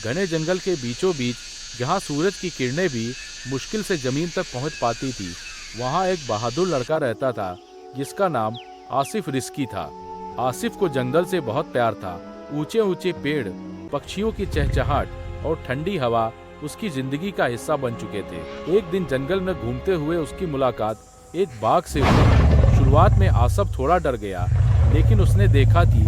घने जंगल के बीचों बीच, जहाँ सूरज की किरणें भी मुश्किल से जमीन तक पहुँच पाती थी, वहाँ एक बहादुर लड़का रहता था जिसका नाम आसिफ रिस्की था। आसिफ को जंगल से बहुत प्यार था। ऊंचे ऊंचे पेड़, पक्षियों की चहचहाट और ठंडी हवा उसकी जिंदगी का हिस्सा बन चुके थे। एक दिन जंगल में घूमते हुए उसकी मुलाकात एक बाघ से हुई। शुरुआत में आसिफ थोड़ा डर गया, लेकिन उसने देखा कि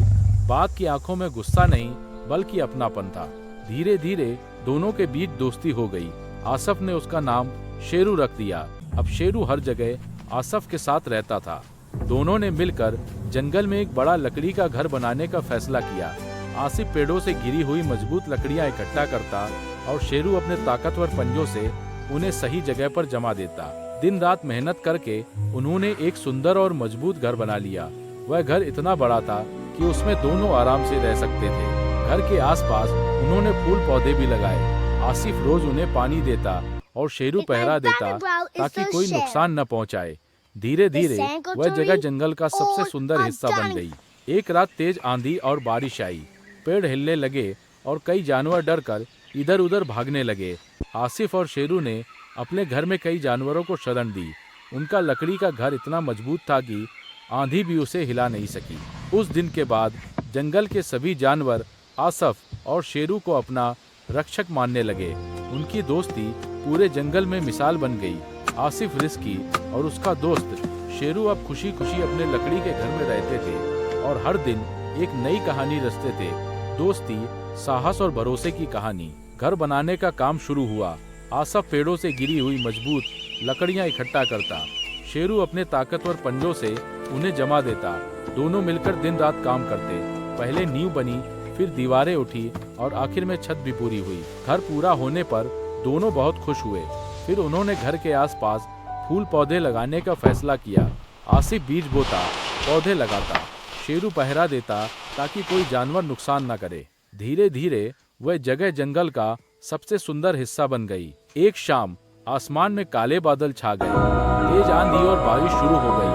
बाघ की आंखों में गुस्सा नहीं बल्कि अपनापन था। धीरे धीरे दोनों के बीच दोस्ती हो गई। आसिफ ने उसका नाम शेरू रख दिया। अब शेरू हर जगह आसिफ के साथ रहता था। दोनों ने मिलकर जंगल में एक बड़ा लकड़ी का घर बनाने का फैसला किया। आसिफ पेड़ों से गिरी हुई मजबूत लकड़ियां इकट्ठा करता और शेरू अपने ताकतवर पंजों से उन्हें सही जगह पर जमा देता। दिन रात मेहनत करके उन्होंने एक सुंदर और मजबूत घर बना लिया। वह घर इतना बड़ा था कि उसमें दोनों आराम से रह सकते थे। घर के आसपास उन्होंने फूल पौधे भी लगाए। आसिफ रोज उन्हें पानी देता और शेरू पहरा देता ताकि कोई नुकसान न पहुंचाए। धीरे धीरे वह जगह जंगल का सबसे सुंदर हिस्सा बन गई। एक रात तेज आंधी और बारिश आई। पेड़ हिलने लगे और कई जानवर डरकर इधर उधर भागने लगे। आसिफ और शेरू ने अपने घर में कई जानवरों को शरण दी। उनका लकड़ी का घर इतना मजबूत था कि आंधी भी उसे हिला नहीं सकी। उस दिन के बाद जंगल के सभी जानवर आसिफ और शेरू को अपना रक्षक मानने लगे। उनकी दोस्ती पूरे जंगल में मिसाल बन गई। आसिफ रिस्की और उसका दोस्त शेरू अब खुशी खुशी अपने लकड़ी के घर में रहते थे और हर दिन एक नई कहानी रचते थे। दोस्ती, साहस और भरोसे की कहानी। घर बनाने का काम शुरू हुआ। आसिफ पेड़ों से गिरी हुई मजबूत लकड़ियां इकट्ठा करता। शेरू अपने ताकतवर पंजों से उन्हें जमा देता। दोनों मिलकर दिन रात काम करते। पहले नींव बनी, फिर दीवारें उठी और आखिर में छत भी पूरी हुई। घर पूरा होने पर दोनों बहुत खुश हुए। फिर उन्होंने घर के आसपास फूल पौधे लगाने का फैसला किया। आसिफ बीज बोता, पौधे लगाता, शेरू पहरा देता ताकि कोई जानवर नुकसान न करे। धीरे धीरे वह जगह जंगल का सबसे सुंदर हिस्सा बन गई। एक शाम आसमान में काले बादल छा गए। तेज आंधी और बारिश शुरू हो गई।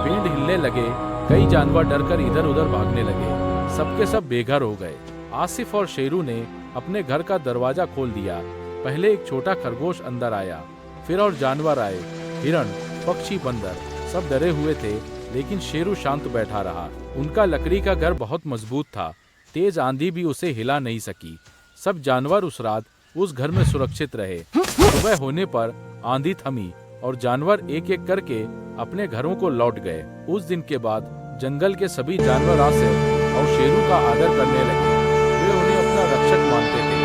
पेड़ हिलने लगे। कई जानवर डरकर इधर उधर भागने लगे। सबके सब बेघर हो गए। आसिफ और शेरू ने अपने घर का दरवाजा खोल दिया। पहले एक छोटा खरगोश अंदर आया, फिर और जानवर आए। हिरण, पक्षी, बंदर सब डरे हुए थे, लेकिन शेरू शांत बैठा रहा। उनका लकड़ी का घर बहुत मजबूत था। तेज आंधी भी उसे हिला नहीं सकी। सब जानवर उस रात उस घर में सुरक्षित रहे। सुबह होने पर आंधी थमी और जानवर एक एक करके अपने घरों को लौट गए। उस दिन के बाद जंगल के सभी जानवर आसिफ और शेरू का आदर करने लगे। वे उन्हें अपना रक्षक मानते थे।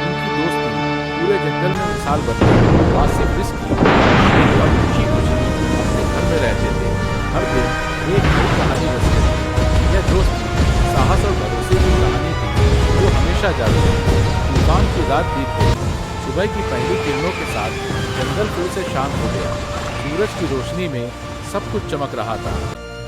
उनकी दोस्ती पूरे जंगल में मिसाल बन गई। आसिफ रिस्की शेरू अब खुशी खुशी अपने घर में रहते थे। हर दिन एक नई कहानी रचते थे। यह दोस्ती, साहस और भरोसे की कहानी थी जो हमेशा जारी रही। तूफान की रात बीत गई। सुबह की पहली किरणों के साथ जंगल फिर से शांत हो गया। सूरज की रोशनी में सब कुछ चमक रहा था।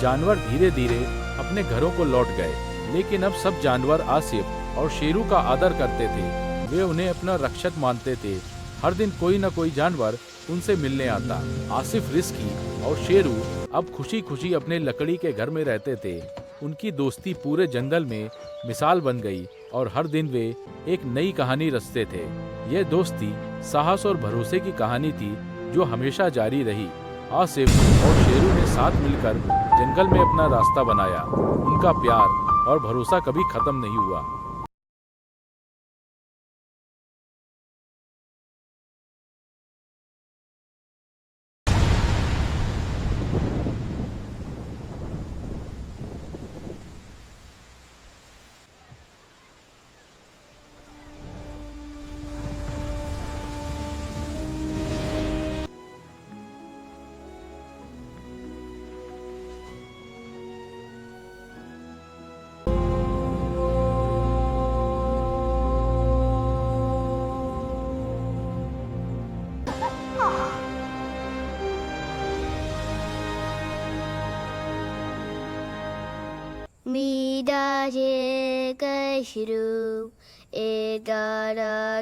जानवर धीरे धीरे अपने घरों को लौट गए, लेकिन अब सब जानवर आसिफ और शेरू का आदर करते थे। वे उन्हें अपना रक्षक मानते थे। हर दिन कोई न कोई जानवर उनसे मिलने आता। आसिफ रिस्की और शेरू अब खुशी खुशी अपने लकड़ी के घर में रहते थे। उनकी दोस्ती पूरे जंगल में मिसाल बन गई और हर दिन वे एक नई कहानी रचते थे। यह दोस्ती, साहस और भरोसे की कहानी थी जो हमेशा जारी रही। आसिफ और शेरू ने साथ मिलकर जंगल में अपना रास्ता बनाया। उनका प्यार और भरोसा कभी खत्म नहीं हुआ। 미다제 가시루 에가라가루